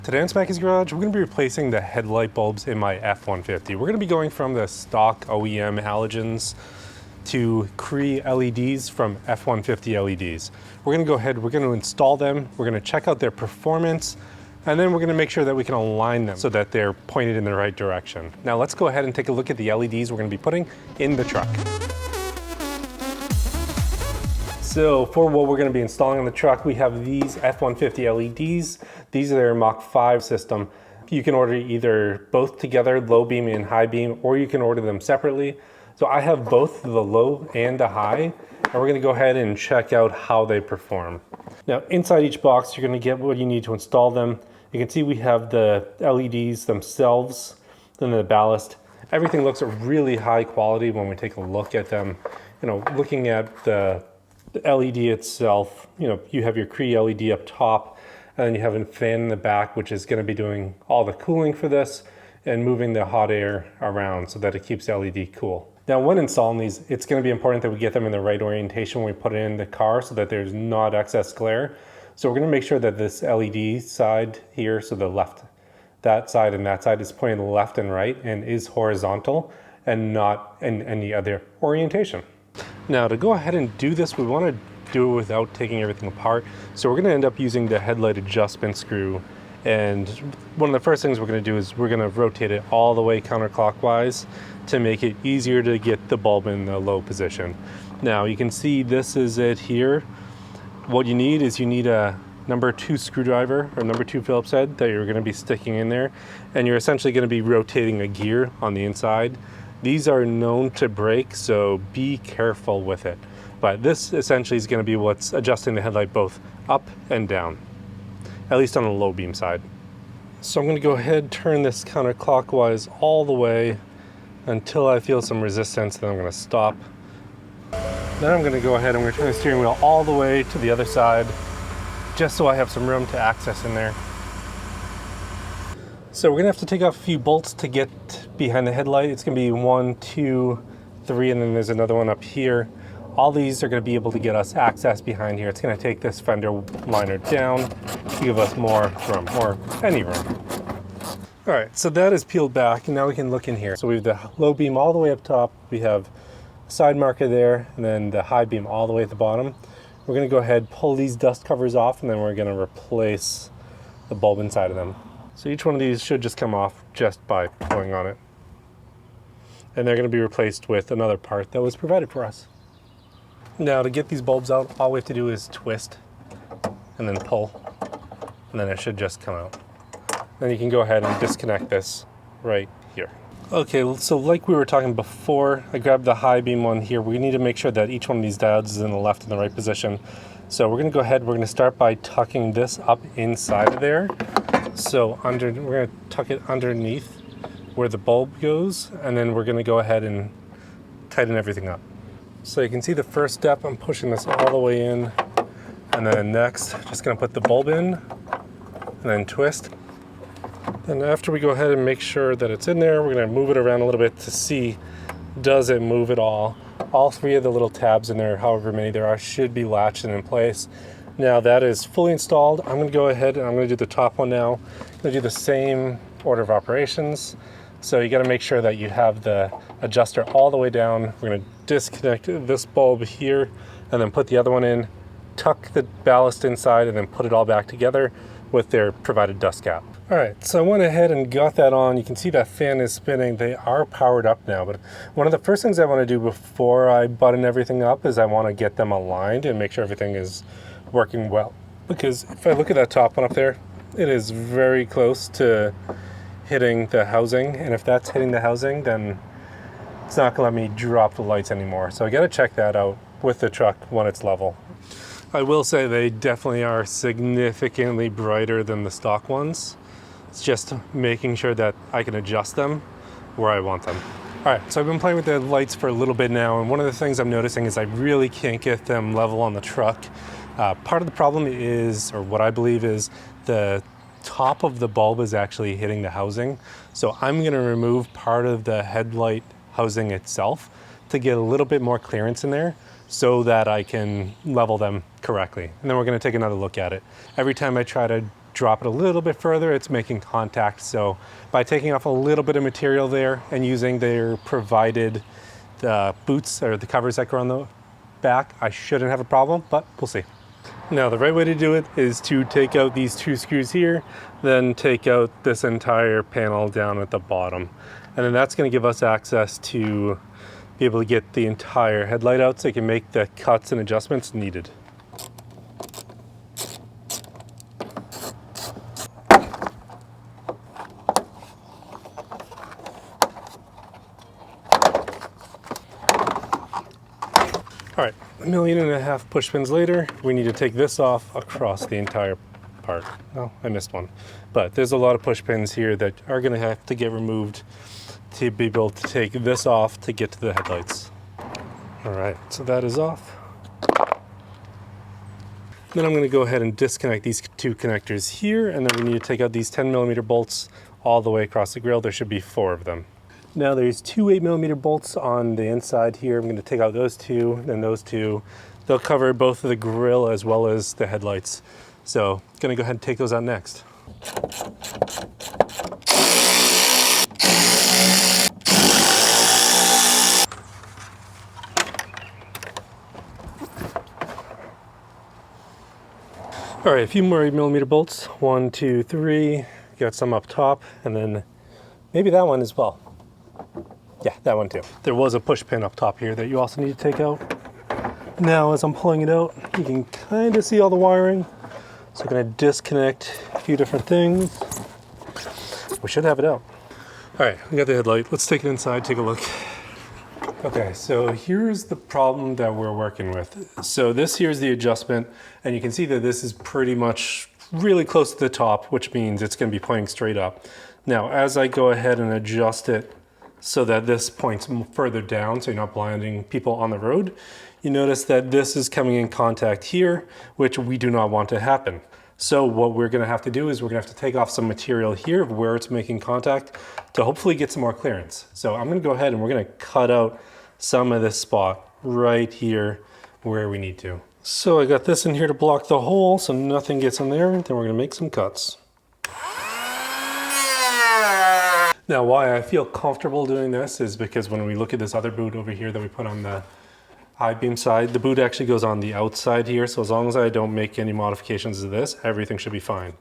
Today on Smackey's Garage, we're going to be replacing the headlight bulbs in my F150. We're going to be going from the stock OEM halogens to CREE LEDs from F150 LEDs. We're going to go ahead, we're going to install them, we're going to check out their performance, and then we're going to make sure that we can align them so that they're pointed in the right direction. Now let's go ahead and take a look at the LEDs we're going to be putting in the truck. So for what we're going to be installing on the truck, we have these F150 LEDs. These are their Mach 5 system. You can order either both together, low beam and high beam, or you can order them separately. So I have both the low and the high, and we're going to go ahead and check out how they perform. Now inside each box, you're going to get what you need to install them. You can see we have the LEDs themselves, then the ballast. Everything looks really high quality when we take a look at them. You know, looking at the LED itself, you know, you have your CREE LED up top, and then you have a fan in the back, which is going to be doing all the cooling for this and moving the hot air around so that it keeps the LED cool. Now, when installing these, it's going to be important that we get them in the right orientation when we put it in the car so that there's not excess glare. So we're going to make sure that this LED side here, so the left, that side and that side is pointing left and right and is horizontal and not in any other orientation. Now to go ahead and do this, we want to do it without taking everything apart. So we're going to end up using the headlight adjustment screw. And one of the first things we're going to do is we're going to rotate it all the way counterclockwise to make it easier to get the bulb in the low position. Now you can see this is it here. What you need is you need a number 2 screwdriver or number 2 Phillips head that you're going to be sticking in there. And you're essentially going to be rotating a gear on the inside. These are known to break, so be careful with it. But this essentially is going to be what's adjusting the headlight both up and down, at least on the low beam side. So I'm going to go ahead and turn this counterclockwise all the way until I feel some resistance, then I'm going to stop. Then I'm going to go ahead and I'm going to turn the steering wheel all the way to the other side, just so I have some room to access in there. So we're going to have to take off a few bolts to get behind the headlight. It's going to be 1, 2, 3, and then there's another one up here. All these are going to be able to get us access behind here. It's going to take this fender liner down to give us more room, or any room. All right, so that is peeled back, and now we can look in here. So we have the low beam all the way up top. We have a side marker there, and then the high beam all the way at the bottom. We're going to go ahead, pull these dust covers off, and then we're going to replace the bulb inside of them. So each one of these should just come off just by pulling on it. And they're going to be replaced with another part that was provided for us. Now to get these bulbs out, all we have to do is twist and then pull, and then it should just come out. Then you can go ahead and disconnect this right here. Okay, so like we were talking before, I grabbed the high beam one here. We need to make sure that each one of these diodes is in the left and the right position. So we're going to go ahead, we're going to start by tucking this up inside of there. So we're going to tuck it underneath where the bulb goes, and then we're going to go ahead and tighten everything up. So you can see the first step, I'm pushing this all the way in, and then next, just going to put the bulb in, and then twist. Then after we go ahead and make sure that it's in there, we're going to move it around a little bit to see, does it move at all? All 3 of the little tabs in there, however many there are, should be latched and in place. Now that is fully installed. I'm going to go ahead and I'm going to do the top one now. I'm going to do the same order of operations. So you got to make sure that you have the adjuster all the way down. We're going to disconnect this bulb here and then put the other one in, tuck the ballast inside, and then put it all back together with their provided dust cap. All right, so I went ahead and got that on. You can see that fan is spinning. They are powered up now, but one of the first things I want to do before I button everything up is I want to get them aligned and make sure everything is working well. Because if I look at that top one up there, it is very close to hitting the housing, and if that's hitting the housing, then it's not gonna let me drop the lights anymore. So I gotta check that out with the truck when it's level. I will say they definitely are significantly brighter than the stock ones. It's just making sure that I can adjust them where I want them. All right, so I've been playing with the lights for a little bit now, and one of the things I'm noticing is I really can't get them level on the truck. Part of the problem is, or what I believe is, the top of the bulb is actually hitting the housing. So I'm going to remove part of the headlight housing itself to get a little bit more clearance in there so that I can level them correctly. And then we're going to take another look at it. Every time I try to drop it a little bit further, it's making contact. So by taking off a little bit of material there and using their provided boots or the covers that go on the back, I shouldn't have a problem, but we'll see. Now the right way to do it is to take out these 2 screws here, then take out this entire panel down at the bottom. And then that's going to give us access to be able to get the entire headlight out so you can make the cuts and adjustments needed. All right, 1.5 million push pins later, we need to take this off across the entire part. Oh, I missed one. But there's a lot of push pins here that are gonna have to get removed to be able to take this off to get to the headlights. All right, so that is off. Then I'm gonna go ahead and disconnect these 2 connectors here, and then we need to take out these 10mm bolts all the way across the grill. There should be 4 of them. Now there's 2 8mm bolts on the inside here. I'm gonna take out those 2, then those 2. They'll cover both of the grill as well as the headlights. So gonna go ahead and take those out next. All right, a few more 8mm bolts. 1, 2, 3. Got some up top, and then maybe that one as well. Yeah, that one too. There was a push pin up top here that you also need to take out. Now, as I'm pulling it out, you can kind of see all the wiring. So I'm gonna disconnect a few different things. We should have it out. All right, we got the headlight. Let's take it inside, take a look. Okay, so here's the problem that we're working with. So this here's the adjustment, and you can see that this is pretty much really close to the top, which means it's gonna be pointing straight up. Now, as I go ahead and adjust it so that this points further down, so you're not blinding people on the road, you notice that this is coming in contact here, which we do not want to happen. So what we're gonna have to do is we're gonna have to take off some material here where it's making contact to hopefully get some more clearance. So I'm gonna go ahead and we're gonna cut out some of this spot right here where we need to. So I got this in here to block the hole so nothing gets in there. Then we're gonna make some cuts. Now, why I feel comfortable doing this is because when we look at this other boot over here that we put on the high beam side, the boot actually goes on the outside here. So as long as I don't make any modifications to this, everything should be fine.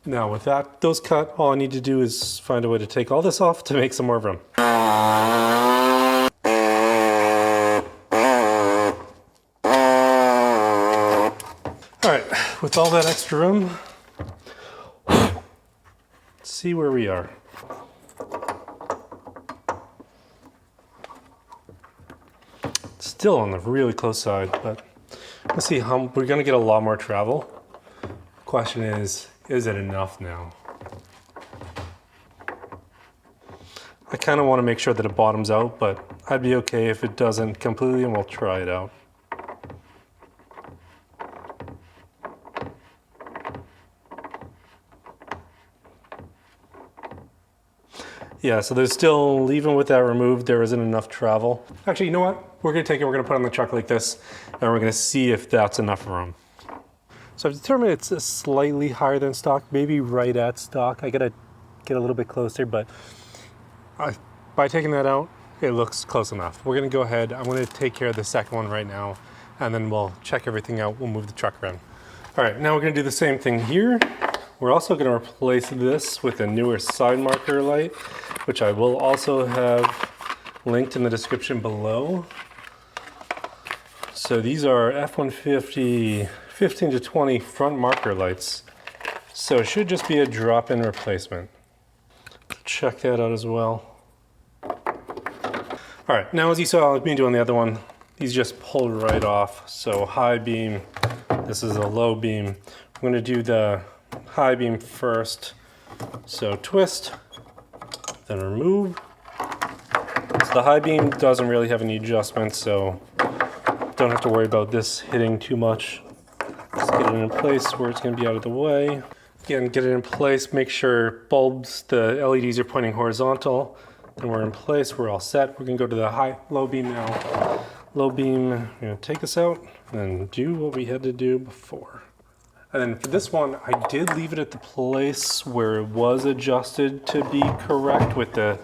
Now with those cut, all I need to do is find a way to take all this off to make some more room. All right, with all that extra room, let's see where we are. Still on the really close side, but let's see how we're gonna get a lot more travel. Question is it enough now? I kind of want to make sure that it bottoms out, but I'd be okay if it doesn't completely, and we'll try it out. Yeah, so there's still, even with that removed, there isn't enough travel. Actually, you know what? We're gonna take it, we're gonna put it on the truck like this, and we're gonna see if that's enough room. So I've determined it's slightly higher than stock, maybe right at stock. I gotta get a little bit closer, but by taking that out, it looks close enough. We're gonna go ahead, I'm gonna take care of the second one right now, and then we'll check everything out, we'll move the truck around. All right, now we're gonna do the same thing here. We're also going to replace this with a newer side marker light, which I will also have linked in the description below. So these are F150 15 to 20 front marker lights. So it should just be a drop-in replacement. Check that out as well. All right, now as you saw me doing the other one, these just pull right off. So high beam, this is a low beam. I'm going to do the high beam first. So twist, then remove. So the high beam doesn't really have any adjustments, so don't have to worry about this hitting too much. Just get it in place where it's going to be out of the way. Again, get it in place, make sure bulbs, the LEDs are pointing horizontal. Then we're in place, we're all set. We're going to go to the low beam now. Low beam, I'm going to take this out and do what we had to do before. And then for this one, I did leave it at the place where it was adjusted to be correct with the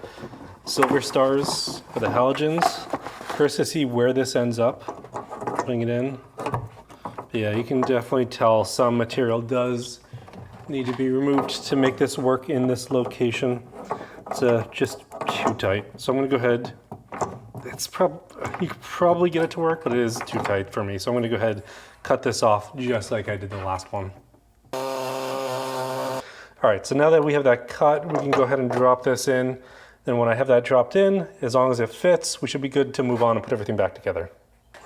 silver stars for the halogens. Curious to see where this ends up, putting it in. Yeah, you can definitely tell some material does need to be removed to make this work in this location. It's just too tight. So I'm gonna go ahead. You could probably get it to work, but it is too tight for me. So I'm gonna go ahead, cut this off just like I did the last one. All right, so now that we have that cut, we can go ahead and drop this in. Then when I have that dropped in, as long as it fits, we should be good to move on and put everything back together.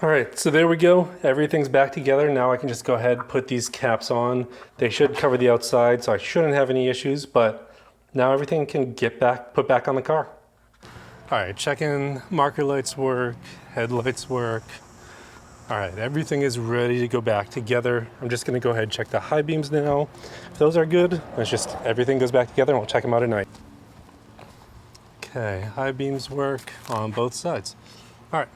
All right, so there we go. Everything's back together. Now I can just go ahead and put these caps on. They should cover the outside, so I shouldn't have any issues, but now everything can get put back on the car. All right, checking marker lights work, headlights work. All right, everything is ready to go back together. I'm just gonna go ahead and check the high beams now. If those are good, it's just everything goes back together and we'll check them out at night. Okay, high beams work on both sides. All right.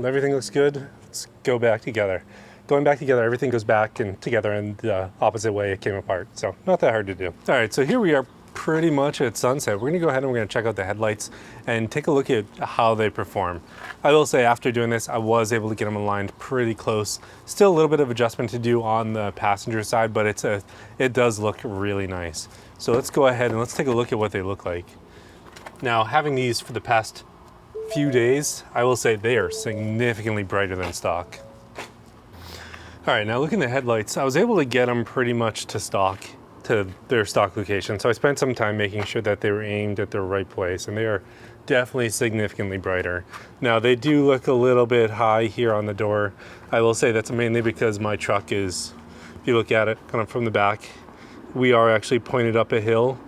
Everything looks good. Let's go back together. Going back together, everything goes back and together in the opposite way it came apart. So not that hard to do. All right, so here we are pretty much at sunset. We're gonna go ahead and we're gonna check out the headlights and take a look at how they perform. I will say after doing this, I was able to get them aligned pretty close. Still a little bit of adjustment to do on the passenger side, but it does look really nice. So let's go ahead and let's take a look at what they look like. Now, having these for the past few days, I will say they are significantly brighter than stock. All right, now looking at the headlights, I was able to get them pretty much to their stock location. So I spent some time making sure that they were aimed at the right place, and they are definitely significantly brighter. Now they do look a little bit high here on the door. I will say that's mainly because my truck is, if you look at it kind of from the back, we are actually pointed up a hill.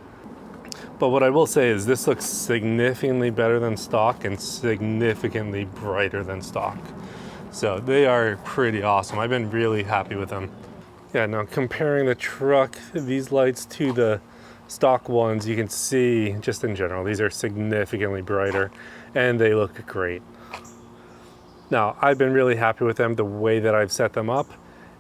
But what I will say is this looks significantly better than stock and significantly brighter than stock. So they are pretty awesome. I've been really happy with them. Yeah, now comparing the truck, these lights to the stock ones, you can see just in general, these are significantly brighter and they look great. Now, I've been really happy with them, the way that I've set them up,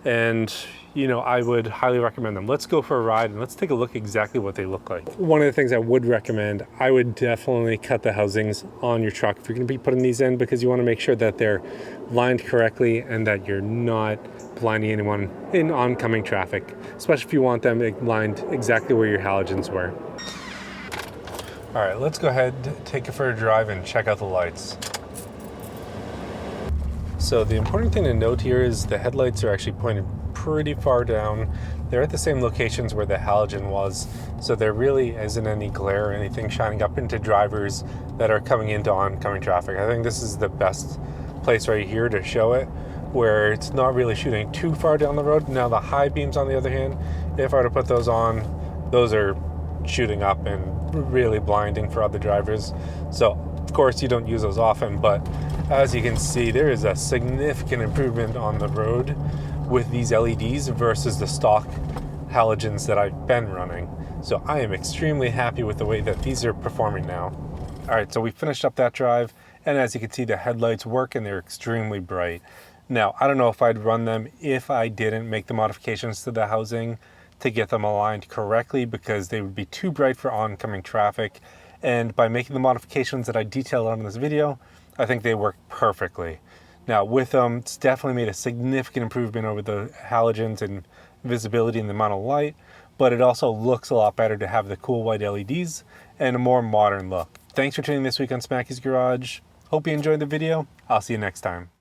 and you know, I would highly recommend them. Let's go for a ride and let's take a look exactly what they look like. One of the things I would recommend, I would definitely cut the housings on your truck if you're gonna be putting these in, because you wanna make sure that they're lined correctly and that you're not blinding anyone in oncoming traffic, especially if you want them lined exactly where your halogens were. All right, let's go ahead, take it for a drive and check out the lights. So the important thing to note here is the headlights are actually pointed pretty far down. They're at the same locations where the halogen was, so there really isn't any glare or anything shining up into drivers that are coming into oncoming traffic. I think this is the best place right here to show it, where it's not really shooting too far down the road. Now the high beams, on the other hand, if I were to put those on, those are shooting up and really blinding for other drivers. So of course you don't use those often, but as you can see, there is a significant improvement on the road with these LEDs versus the stock halogens that I've been running. So I am extremely happy with the way that these are performing now. All right, so we finished up that drive, and as you can see, the headlights work and they're extremely bright. Now, I don't know if I'd run them if I didn't make the modifications to the housing to get them aligned correctly, because they would be too bright for oncoming traffic. And by making the modifications that I detailed on this video, I think they work perfectly. Now with them, it's definitely made a significant improvement over the halogens and visibility and the amount of light, but it also looks a lot better to have the cool white LEDs and a more modern look. Thanks for tuning in this week on Smackey's Garage. Hope you enjoyed the video. I'll see you next time.